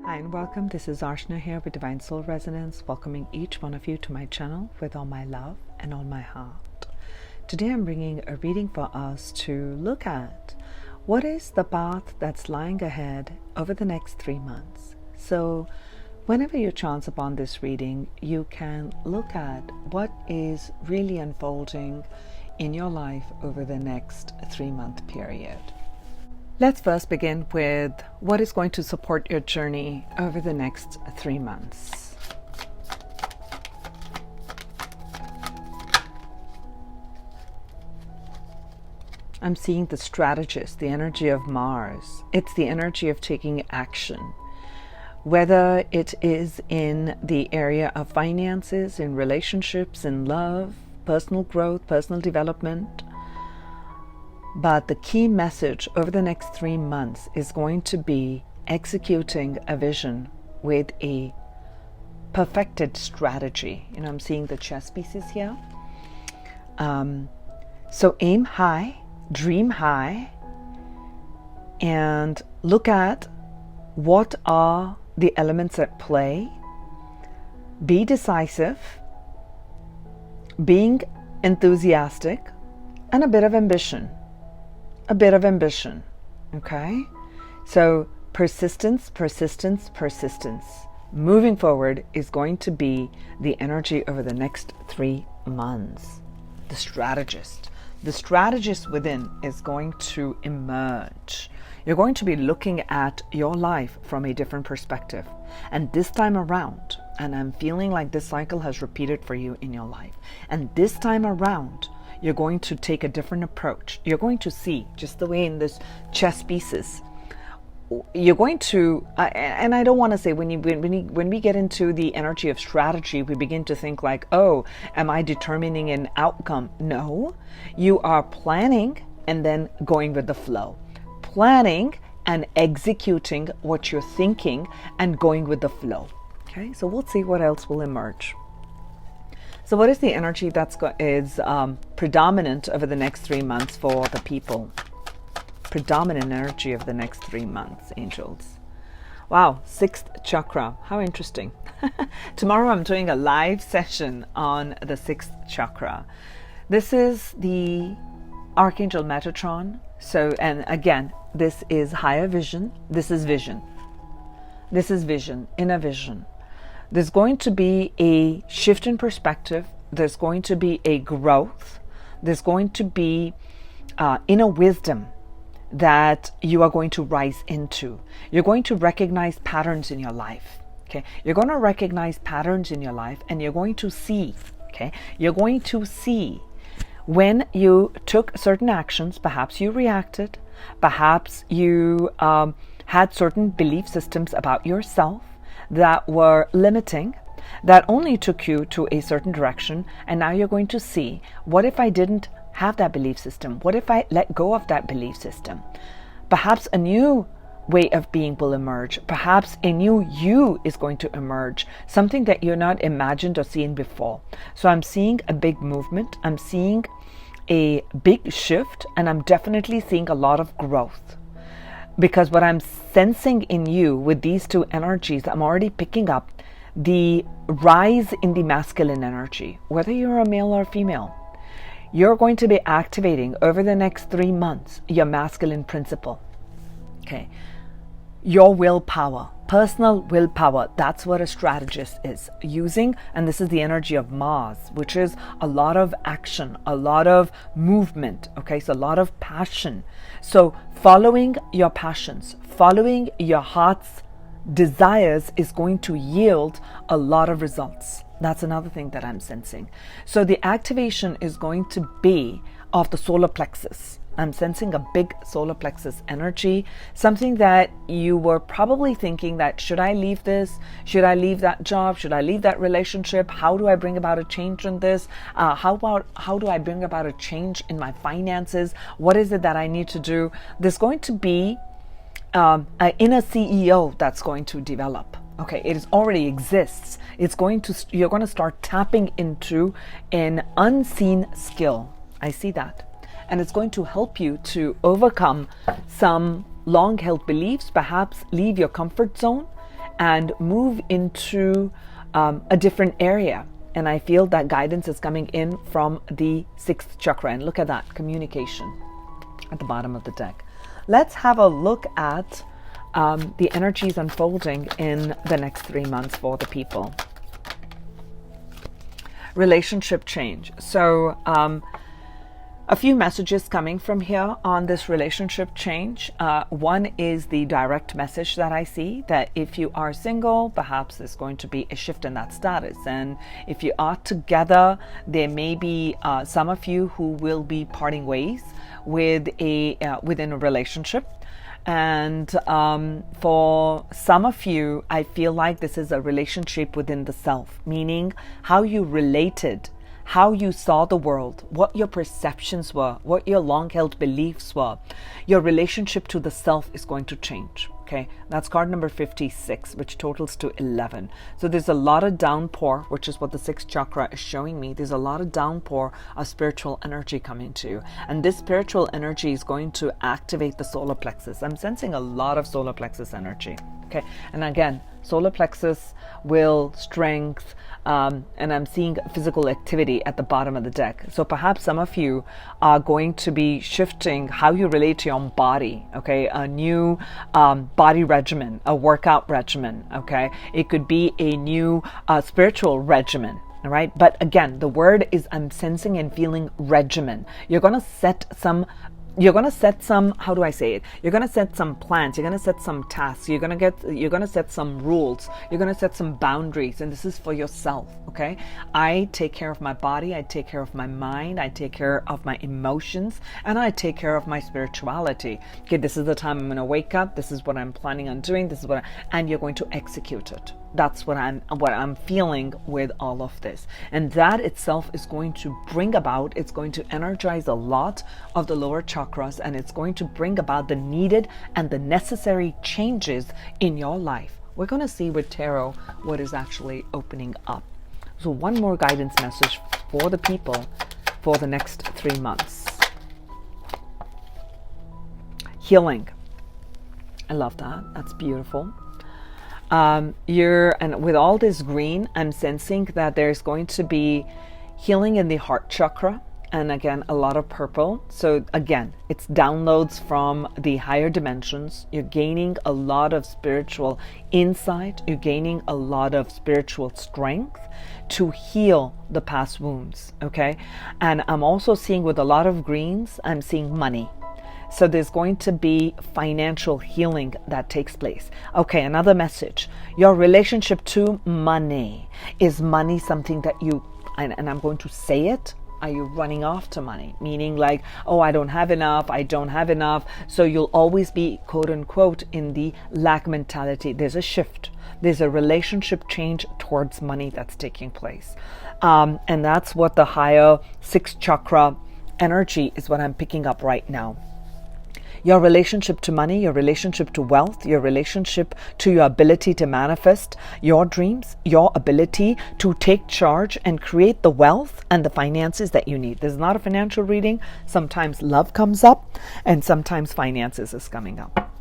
Hi and welcome. This is Archana here with Divine Soul Resonance, welcoming each one of you to my channel with all my love and all my heart. Today I'm bringing a reading for us to look at what is the path that's lying ahead over the next 3 months. So whenever you chance upon this reading, you can look at what is really unfolding in your life over the next 3-month period. Let's first begin with what is going to support your journey over the next 3 months. I'm seeing the Strategist, the energy of Mars. It's the energy of taking action. Whether it is in the area of finances, in relationships, in love, personal growth, personal development. But the key message over the next 3 months is going to be executing a vision with a perfected strategy. I'm seeing the chess pieces here. So aim high, dream high, and look at what are the elements at play. Be decisive, being enthusiastic, and a bit of ambition. Okay? So persistence. Moving forward is going to be the energy over the next 3 months. The Strategist. The Strategist within is going to emerge. You're going to be looking at your life from a different perspective. And this time around, and I'm feeling like this cycle has repeated for you in your life, and this time around, you're going to take a different approach. You're going to see, just the way in this chess pieces, you're going to, and I don't want to say when we get into the energy of strategy, we begin to think like, oh, am I determining an outcome? No, you are planning and then going with the flow. Planning and executing what you're thinking and going with the flow. Okay, so we'll see what else will emerge. So what is the energy that's predominant over the next 3 months for the people? Predominant energy of the next 3 months, angels. Wow, 6th chakra. How interesting. Tomorrow I'm doing a live session on the 6th chakra. This is the Archangel Metatron. So, and again, this is higher vision. This is vision. This is vision, inner vision. There's going to be a shift in perspective. There's going to be a growth. There's going to be inner wisdom that you are going to rise into. You're going to recognize patterns in your life. Okay, you're going to recognize patterns in your life, and you're going to see. Okay, you're going to see when you took certain actions. Perhaps you reacted. Perhaps you had certain belief systems about yourself that were limiting, that only took you to a certain direction, and now you're going to see, what if I didn't have that belief system? What if I let go of that belief system? Perhaps a new way of being will emerge. Perhaps a new you is going to emerge, something that you're not imagined or seen before. So I'm seeing a big movement, I'm seeing a big shift, and I'm definitely seeing a lot of growth. Because what I'm sensing in you with these 2 energies, I'm already picking up the rise in the masculine energy. Whether you're a male or female, you're going to be activating over the next 3 months your masculine principle. Okay, your willpower, personal willpower. That's what a strategist is using. And this is the energy of Mars, which is a lot of action, a lot of movement. Okay, so a lot of passion. So following your passions, following your heart's desires is going to yield a lot of results. That's another thing that I'm sensing. So the activation is going to be of the solar plexus. I'm sensing a big solar plexus energy, something that you were probably thinking that, should I leave this? Should I leave that job? Should I leave that relationship? How do I bring about a change in this? How do I bring about a change in my finances? What is it that I need to do? There's going to be an inner CEO that's going to develop. Okay, it already exists. You're going to start tapping into an unseen skill. I see that. And it's going to help you to overcome some long-held beliefs, perhaps leave your comfort zone, and move into a different area. And I feel that guidance is coming in from the 6th chakra. And look at that, communication at the bottom of the deck. Let's have a look at the energies unfolding in the next 3 months for the people. Relationship change. So a few messages coming from here on this relationship change. One is the direct message that I see, that if you are single, perhaps there's going to be a shift in that status. And if you are together, there may be some of you who will be parting ways with within a relationship. And for some of you, I feel like this is a relationship within the self, meaning how you related, how you saw the world, what your perceptions were, what your long-held beliefs were. Your relationship to the self is going to change. Okay, that's card number 56, which totals to 11. So there's a lot of downpour, which is what the 6th chakra is showing me. There's a lot of downpour of spiritual energy coming to you. And this spiritual energy is going to activate the solar plexus. I'm sensing a lot of solar plexus energy. Okay, and again, solar plexus, will, strength, and I'm seeing physical activity at the bottom of the deck. So perhaps some of you are going to be shifting how you relate to your own body. Okay, a new body regimen, a workout regimen. Okay, it could be a new spiritual regimen. All right, but again, the word is, I'm sensing and feeling regimen. You're going to set some, how do I say it? You're going to set some plans. You're going to set some tasks. You're going to set some rules. You're going to set some boundaries. And this is for yourself. Okay. I take care of my body. I take care of my mind. I take care of my emotions, and I take care of my spirituality. Okay. This is the time I'm going to wake up. This is what I'm planning on doing. This is and you're going to execute it. That's what I'm feeling with all of this. And that itself is going to bring about, it's going to energize a lot of the lower chakras, and it's going to bring about the needed and the necessary changes in your life. We're going to see with tarot what is actually opening up. So one more guidance message for the people for the next 3 months. Healing. I love that. That's beautiful. And with all this green, I'm sensing that there's going to be healing in the heart chakra, and again, a lot of purple. So again, it's downloads from the higher dimensions. You're gaining a lot of spiritual insight. You're gaining a lot of spiritual strength to heal the past wounds. Okay. And I'm also seeing, with a lot of greens, I'm seeing money. So there's going to be financial healing that takes place. Okay, another message. Your relationship to money. Is money something that you, and I'm going to say it, are you running after money? Meaning like, oh, I don't have enough, I don't have enough. So you'll always be, quote unquote, in the lack mentality. There's a shift. There's a relationship change towards money that's taking place. And that's what the higher 6th chakra energy is, what I'm picking up right now. Your relationship to money, your relationship to wealth, your relationship to your ability to manifest your dreams, your ability to take charge and create the wealth and the finances that you need. This is not a financial reading. Sometimes love comes up, and sometimes finances is coming up.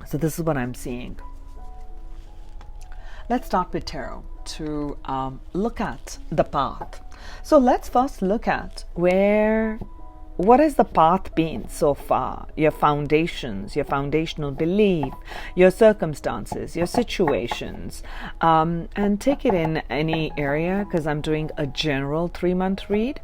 So this is what I'm seeing. Let's start with tarot to look at the path. So let's first look at what has the path been so far? Your foundations, your foundational belief, your circumstances, your situations, and take it in any area, because I'm doing a general 3-month read,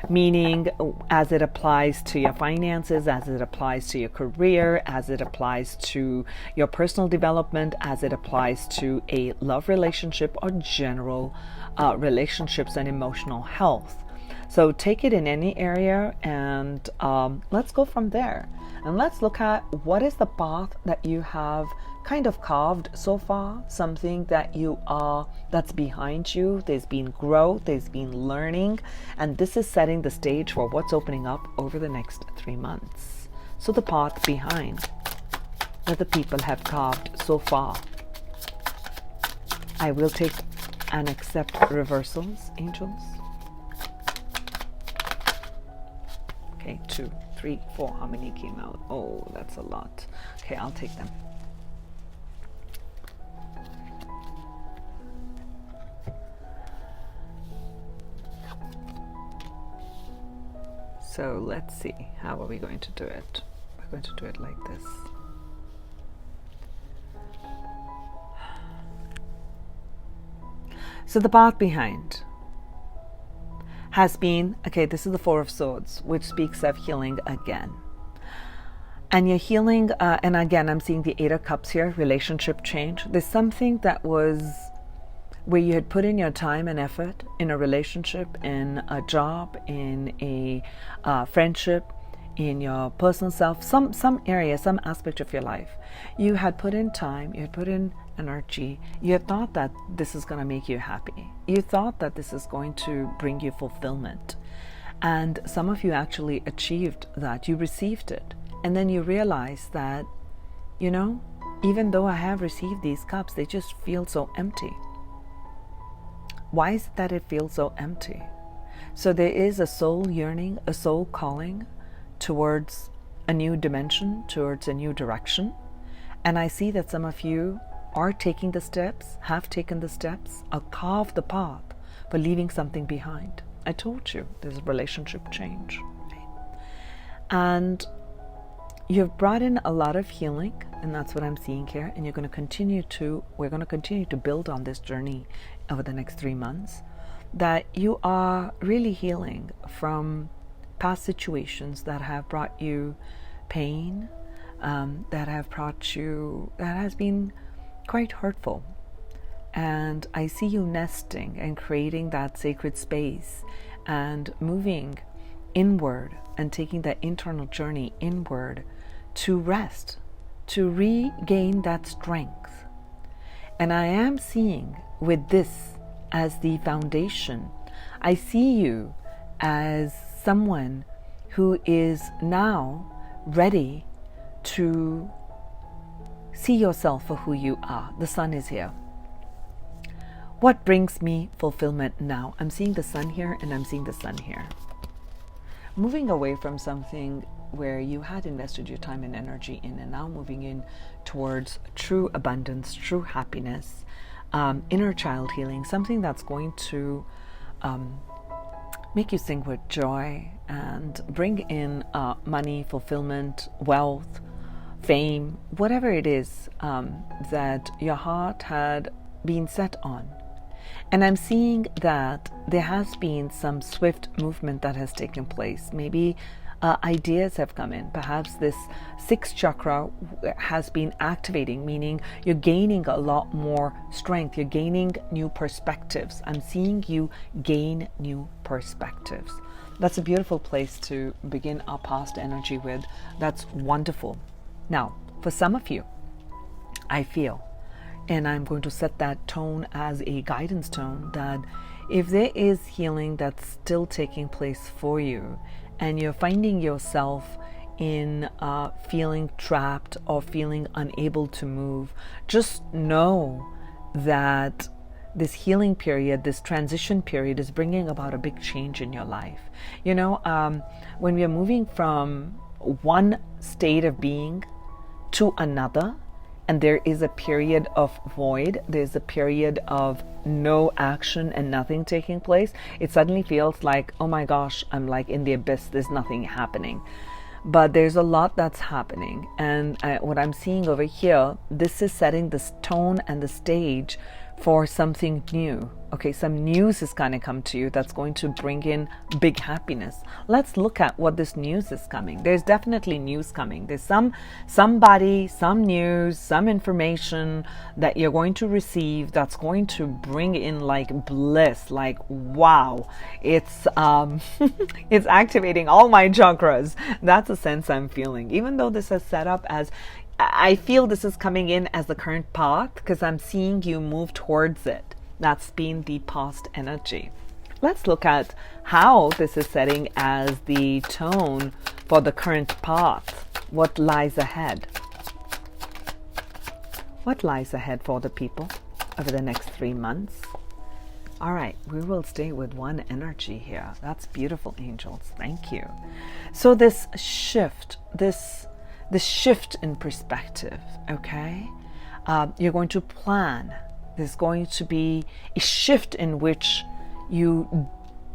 meaning as it applies to your finances, as it applies to your career, as it applies to your personal development, as it applies to a love relationship, or general relationships and emotional health. So take it in any area, and let's go from there. And let's look at what is the path that you have kind of carved so far, something that that's behind you. There's been growth, there's been learning, and this is setting the stage for what's opening up over the next 3 months. So the path behind that the people have carved so far. I will take and accept reversals, angels. Okay, 2, 3, 4. How many came out? Oh, that's a lot. Okay, I'll take them. So let's see, how are we going to do it? We're going to do it like this. So the path behind has been, okay, this is the Four of Swords, which speaks of healing again. And you're healing, and again, I'm seeing the Eight of Cups here, relationship change. There's something that was where you had put in your time and effort in a relationship, in a job, in a friendship, in your personal self, some area, some aspect of your life. You had put in time, you had put in energy, you had thought that this is going to make you happy. You thought that this is going to bring you fulfillment. And some of you actually achieved that. You received it. And then you realize that, you know, even though I have received these cups, they just feel so empty. Why is it that it feels so empty? So there is a soul yearning, a soul calling towards a new dimension, towards a new direction. And I see that some of you are taking the steps, have taken the steps, or carved the path for leaving something behind. I told you there's a relationship change. Right? And you've brought in a lot of healing, and that's what I'm seeing here. And we're going to continue to build on this journey over the next 3 months, that you are really healing from past situations that have brought you pain, that has been quite hurtful. And I see you nesting and creating that sacred space and moving inward and taking that internal journey inward to rest, to regain that strength. And I am seeing with this as the foundation, I see you as someone who is now ready to see yourself for who you are. The sun is here. What brings me fulfillment now? I'm seeing the sun here and I'm seeing the sun here. Moving away from something where you had invested your time and energy in, and now moving in towards true abundance, true happiness, inner child healing, something that's going to make you sing with joy and bring in money, fulfillment, wealth, fame, whatever it is that your heart had been set on. And I'm seeing that there has been some swift movement that has taken place. Maybe ideas have come in. Perhaps this sixth chakra has been activating, meaning you're gaining a lot more strength. You're gaining new perspectives. I'm seeing you gain new perspectives. That's a beautiful place to begin our past energy with. That's wonderful. Now, for some of you, I feel, and I'm going to set that tone as a guidance tone, that if there is healing that's still taking place for you, and you're finding yourself in feeling trapped or feeling unable to move, just know that this healing period, this transition period, is bringing about a big change in your life. You know, when we are moving from one state of being to another, and there is a period of void, there's a period of no action and nothing taking place, it suddenly feels like, oh my gosh, I'm like in the abyss, there's nothing happening. But there's a lot that's happening. And what I'm seeing over here, this is setting the tone and the stage for something new. Okay, some news is going to come to you that's going to bring in big happiness. Let's look at what this news is coming. There's definitely news coming. There's somebody, some news, some information that you're going to receive that's going to bring in like bliss, like wow. It's it's activating all my chakras. That's a sense I'm feeling. Even though this is set up as, I feel this is coming in as the current path because I'm seeing you move towards it. That's been the past energy. Let's look at how this is setting as the tone for the current path. What lies ahead? What lies ahead for the people over the next 3 months? All right, we will stay with one energy here. That's beautiful, angels. Thank you. So this shift, this shift in perspective, okay? You're going to plan. There's going to be a shift in which you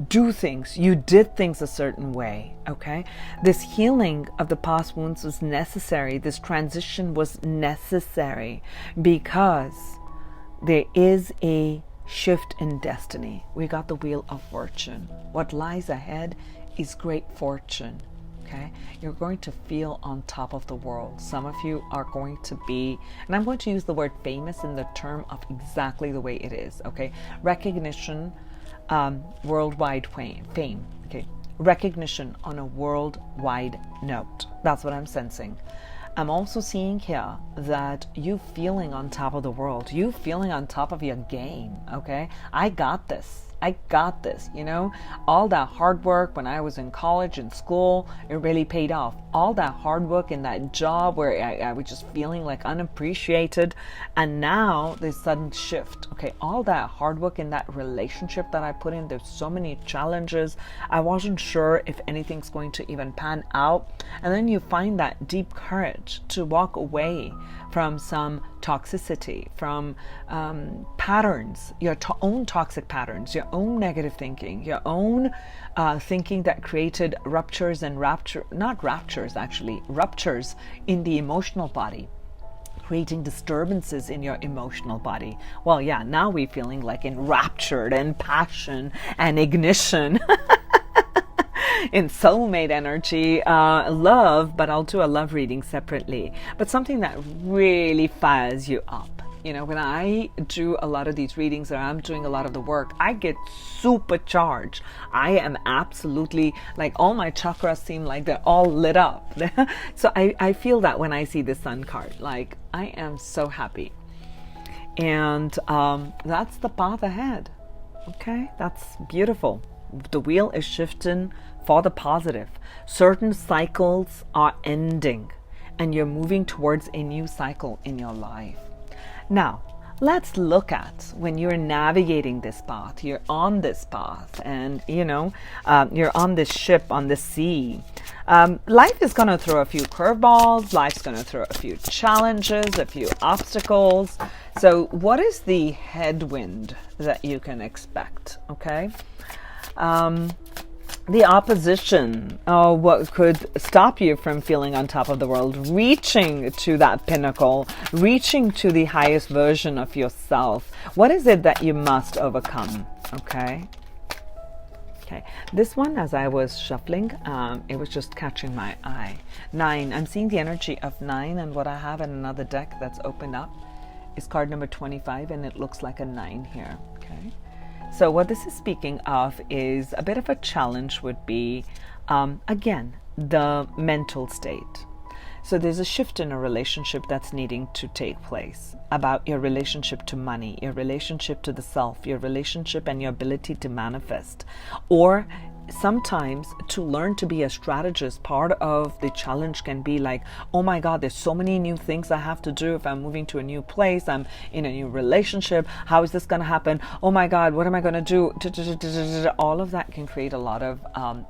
do things, you did things a certain way, okay? This healing of the past wounds was necessary. This transition was necessary because there is a shift in destiny. We got the Wheel of Fortune. What lies ahead is great fortune, okay? You're going to feel on top of the world. Some of you are going to be, and I'm going to use the word famous in the term of exactly the way it is, okay? Recognition, worldwide fame, okay? Recognition on a worldwide note. That's what I'm sensing. I'm also seeing here that you feeling on top of the world, you feeling on top of your game, okay? I got this. I got this, you know, all that hard work when I was in college and school, it really paid off. All that hard work in that job where I was just feeling like unappreciated. And now this sudden shift, okay, all that hard work in that relationship that I put in, there's so many challenges. I wasn't sure if anything's going to even pan out. And then you find that deep courage to walk away from some toxicity, from patterns, your own toxic patterns, your own negative thinking, your own thinking that created ruptures and ruptures in the emotional body, creating disturbances in your emotional body. Well, yeah, now we're feeling like enraptured and passion and ignition. In soulmate energy, love, but I'll do a love reading separately, but something that really fires you up. You know, when I do a lot of these readings or I'm doing a lot of the work, I get supercharged. I am absolutely like, all my chakras seem like they're all lit up. So I feel that when I see the sun card, like I am so happy. And that's the path ahead. Okay, that's beautiful. The wheel is shifting for the positive. Certain cycles are ending and you're moving towards a new cycle in your life. Now, let's look at when you're navigating this path, you're on this path and, you know, you're on this ship on the sea. Life is going to throw a few curveballs. Life's going to throw a few challenges, a few obstacles. So what is the headwind that you can expect? Okay. The opposition, what could stop you from feeling on top of the world, reaching to that pinnacle, reaching to the highest version of yourself. What is it that you must overcome? Okay. This one, as I was shuffling, it was just catching my eye. 9. I'm seeing the energy of 9, and what I have in another deck that's opened up is card number 25, and it looks like a 9 here. Okay. So what this is speaking of is a bit of a challenge would be, again, the mental state. So there's a shift in a relationship that's needing to take place about your relationship to money, your relationship to the self, your relationship and your ability to manifest. Or sometimes to learn to be a strategist, part of the challenge can be like, oh my God, there's so many new things I have to do. If I'm moving to a new place, I'm in a new relationship, how is this going to happen? Oh my God, what am I going to do? All of that can create a lot of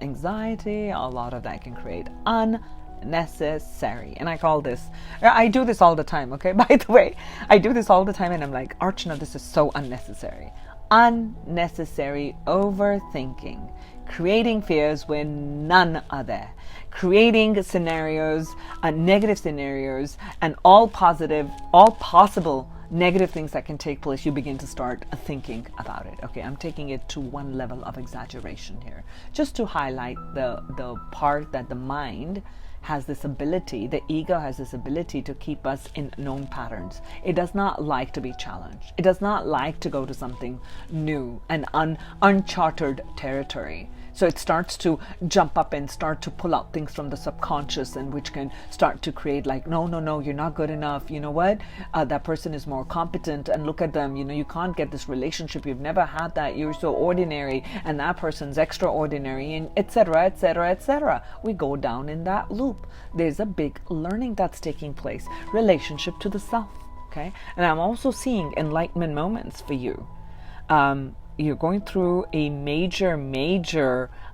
anxiety. A lot of that can create unnecessary. And I do this all the time, okay? By the way, I do this all the time and I'm like, Archana, this is so unnecessary. Unnecessary overthinking, creating fears when none are there, creating scenarios, negative scenarios, and all possible negative things that can take place. You begin to start thinking about it. Okay, I'm taking it to one level of exaggeration here, just to highlight the part that the mind has this ability, the ego has this ability to keep us in known patterns. It does not like to be challenged. It does not like to go to something new and uncharted territory. So it starts to jump up and start to pull out things from the subconscious, and which can start to create like, no, you're not good enough. You know what? That person is more competent, and look at them. You know, you can't get this relationship. You've never had that. You're so ordinary, and that person's extraordinary, and etc., etc., etc. We go down in that loop. There's a big learning that's taking place. Relationship to the self. Okay, and I'm also seeing enlightenment moments for you. You're going through a major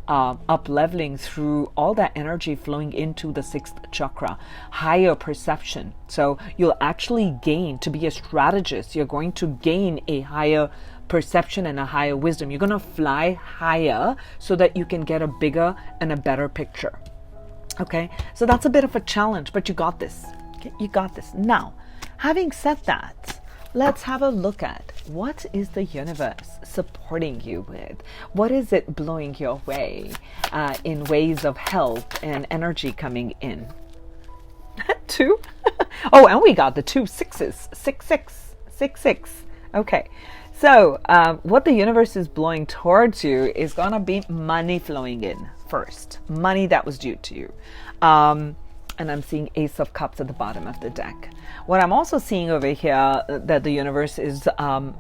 up leveling through all that energy flowing into the sixth chakra, higher perception. So you'll actually gain, to be a strategist, you're going to gain a higher perception and a higher wisdom. You're going to fly higher so that you can get a bigger and a better picture. Okay, so that's a bit of a challenge, but you got this. Okay? You got this. Now, having said that, let's have a look at what is the universe supporting you with? What is it blowing your way in ways of help and energy coming in? 2? Oh, and we got the 2 sixes. 6, 6, 6, 6. Okay. So what the universe is blowing towards you is going to be money flowing in first. Money that was due to you. And I'm seeing Ace of Cups at the bottom of the deck. What I'm also seeing over here that the universe is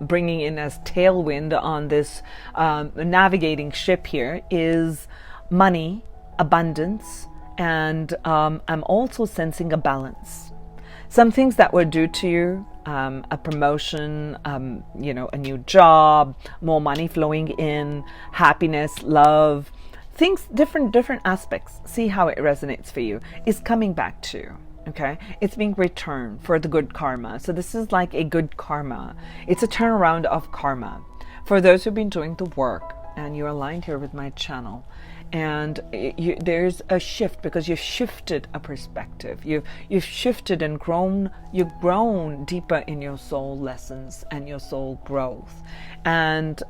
bringing in as tailwind on this navigating ship here is money, abundance, and I'm also sensing a balance. Some things that were due to you, a promotion, a new job, more money flowing in, happiness, love, things, different aspects. See how it resonates for you. Is coming back to you. Okay, it's being returned for the good karma. So this is like a good karma. It's a turnaround of karma. For those who've been doing the work and you're aligned here with my channel, and there's a shift because you've shifted a perspective. You've shifted and grown. You've grown deeper in your soul lessons and your soul growth. And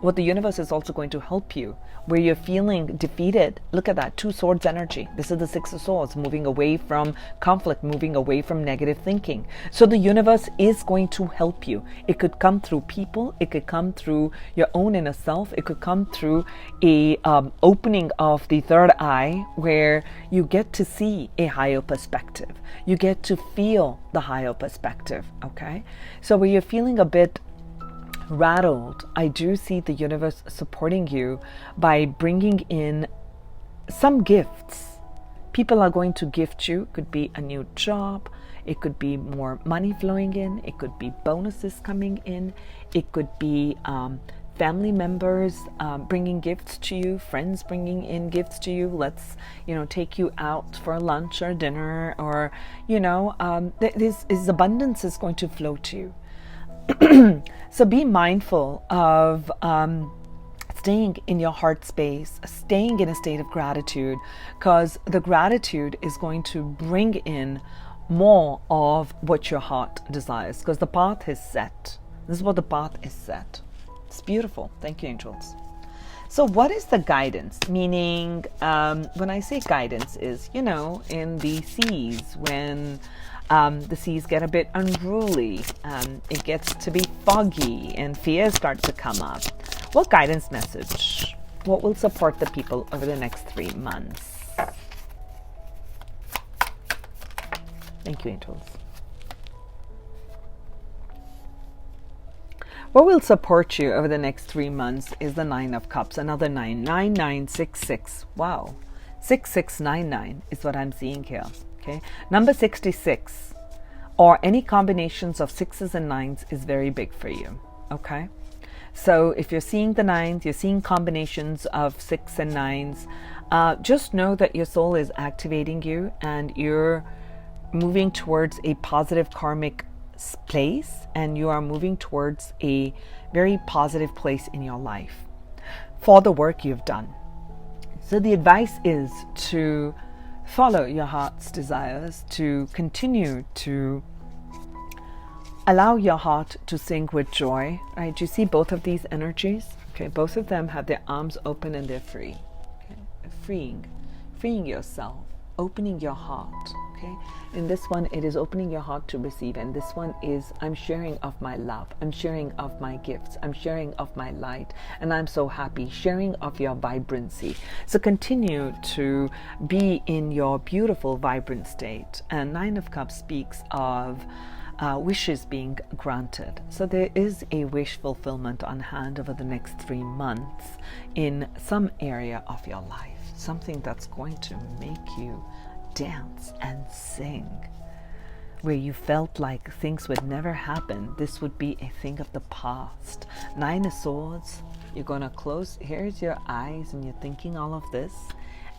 what the universe is also going to help you, where you're feeling defeated. Look at that, 2 swords energy. This is the 6 of swords, moving away from conflict, moving away from negative thinking. So the universe is going to help you. It could come through people. It could come through your own inner self. It could come through a opening of the third eye, where you get to see a higher perspective. You get to feel the higher perspective. Okay, so where you're feeling a bit rattled, I do see the universe supporting you by bringing in some gifts. People are going to gift you. It could be a new job. It could be more money flowing in. It could be bonuses coming in. It could be family members bringing gifts to you, friends bringing in gifts to you. Let's, take you out for lunch or dinner, or, this abundance is going to flow to you. So be mindful of staying in your heart space, staying in a state of gratitude, because the gratitude is going to bring in more of what your heart desires, because the path is set. This is what the path is set. It's beautiful. Thank you, angels. So what is the guidance? Meaning, when I say guidance is, in the seas, when the seas get a bit unruly, it gets to be foggy and fears start to come up. What guidance message? What will support the people over the next 3 months? Thank you, angels. What will support you over the next 3 months is the 9 of Cups, another 9, 9966. Wow. 6699 is what I'm seeing here. Okay. Number 66 or any combinations of 6s and 9s is very big for you. Okay. So if you're seeing the 9s, you're seeing combinations of 6 and 9s, just know that your soul is activating you and you're moving towards a positive karmic place, and you are moving towards a very positive place in your life for the work you've done. So the advice is to follow your heart's desires, to continue to allow your heart to sing with joy, right? You see both of these energies? Okay, both of them have their arms open and they're free. Okay? Freeing yourself, opening your heart. Okay. In this one, it is opening your heart to receive, and this one is I'm sharing of my love, I'm sharing of my gifts, I'm sharing of my light, and I'm so happy, sharing of your vibrancy. So continue to be in your beautiful, vibrant state. And 9 of Cups speaks of wishes being granted. So there is a wish fulfillment on hand over the next 3 months in some area of your life, something that's going to make you dance and sing. where you felt like things would never happen, this would be a thing of the past. Nine of Swords, you're going to close, here's your eyes, and you're thinking all of this,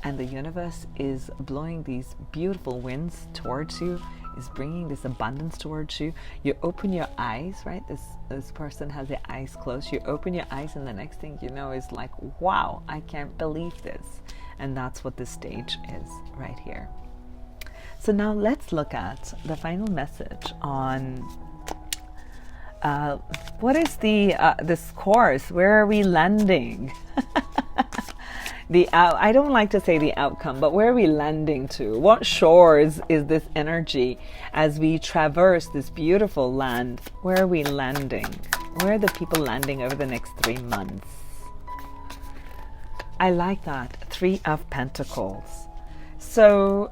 and the universe is blowing these beautiful winds towards you, is bringing this abundance towards you. You open your eyes, right? This person has their eyes closed. You open your eyes, and the next thing you know is like, wow, I can't believe this. And that's what this stage is right here. So now let's look at the final message on what is this course? Where are we landing? I don't like to say the outcome, but where are we landing to? What shores is this energy as we traverse this beautiful land? Where are we landing? Where are the people landing over the next 3 months? I like that. 3 of Pentacles. So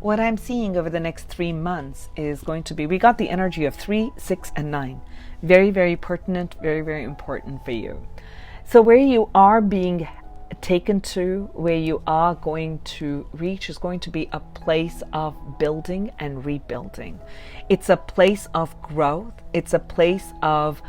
what I'm seeing over the next 3 months is going to be, we got the energy of 3, 6, and 9. Very, very pertinent, very, very important for you. So where you are being taken to, where you are going to reach, is going to be a place of building and rebuilding. It's a place of growth. It's a place of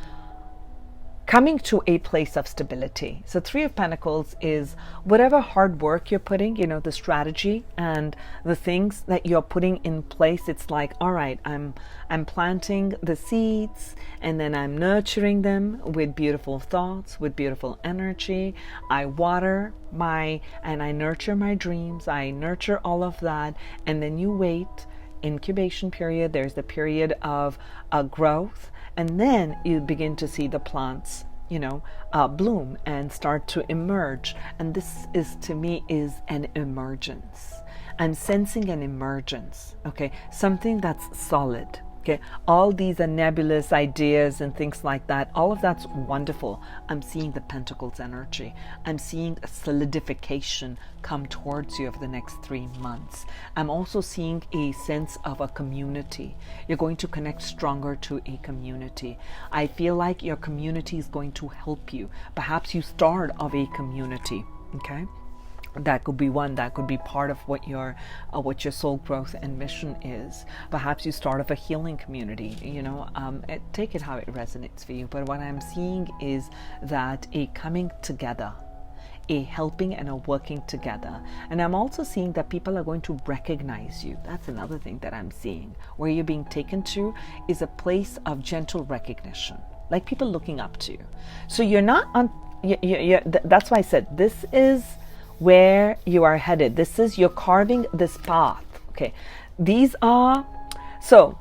coming to a place of stability. So 3 of Pentacles is whatever hard work you're putting, you know, the strategy and the things that you're putting in place. It's like, all right, I'm planting the seeds, and then I'm nurturing them with beautiful thoughts, with beautiful energy. I water and I nurture my dreams. I nurture all of that. And then you wait, incubation period. There's the period of growth. And then you begin to see the plants, you know, bloom and start to emerge. And this is, to me, is an emergence. I'm sensing an emergence, okay? Something that's solid, okay? All these are nebulous ideas and things like that. All of that's wonderful. I'm seeing the Pentacles energy. I'm seeing a solidification come towards you over the next 3 months. I'm also seeing a sense of a community. You're going to connect stronger to a community. I feel like your community is going to help you. Perhaps you start of a community, okay? That could be one, that could be part of what your soul growth and mission is. Perhaps you start of a healing community, you know, take it how it resonates for you. But what I'm seeing is that a coming together, a helping and a working together. And I'm also seeing that people are going to recognize you. That's another thing that I'm seeing. Where you're being taken to is a place of gentle recognition, like people looking up to you. So you're not on, that's why I said this is where you are headed. This is, you're carving this path. Okay. These are, so,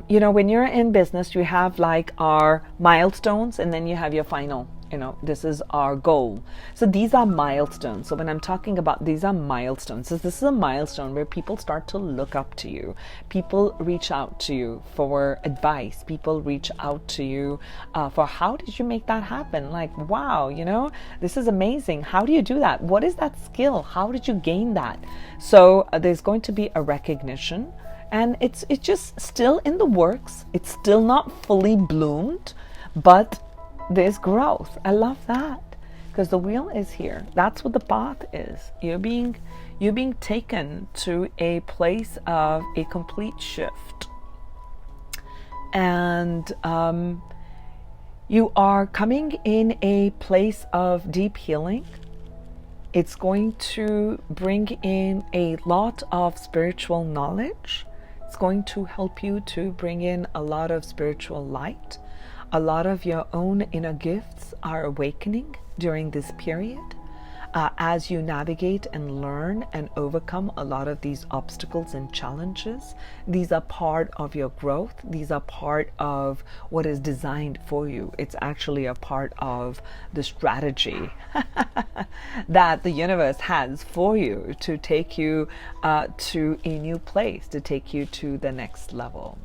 you know, when you're in business, you have like our milestones, and then you have your final, you know, this is our goal. So these are milestones. So when I'm talking about, these are milestones. So this is a milestone where people start to look up to you. People reach out to you for advice. People reach out to you for, how did you make that happen? Like, wow, you know, this is amazing. How do you do that? What is that skill? How did you gain that? So there's going to be a recognition, and it's just still in the works. It's still not fully bloomed, but there's growth. I love that, because the wheel is here. That's what the path is. You're being taken to a place of a complete shift, and you are coming in a place of deep healing. It's going to bring in a lot of spiritual knowledge. It's going to help you to bring in a lot of spiritual light. A lot of your own inner gifts are awakening during this period as you navigate and learn and overcome a lot of these obstacles and challenges. These are part of your growth. These are part of what is designed for you. It's actually a part of the strategy that the universe has for you to take you to a new place, to take you to the next level.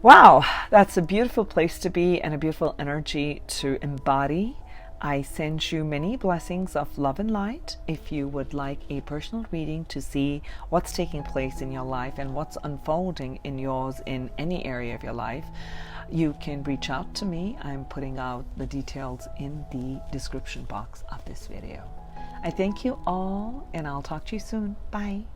Wow, that's a beautiful place to be and a beautiful energy to embody. I send you many blessings of love and light. If you would like a personal reading to see what's taking place in your life and what's unfolding in yours in any area of your life, you can reach out to me. I'm putting out the details in the description box of this video. I thank you all, and I'll talk to you soon. Bye.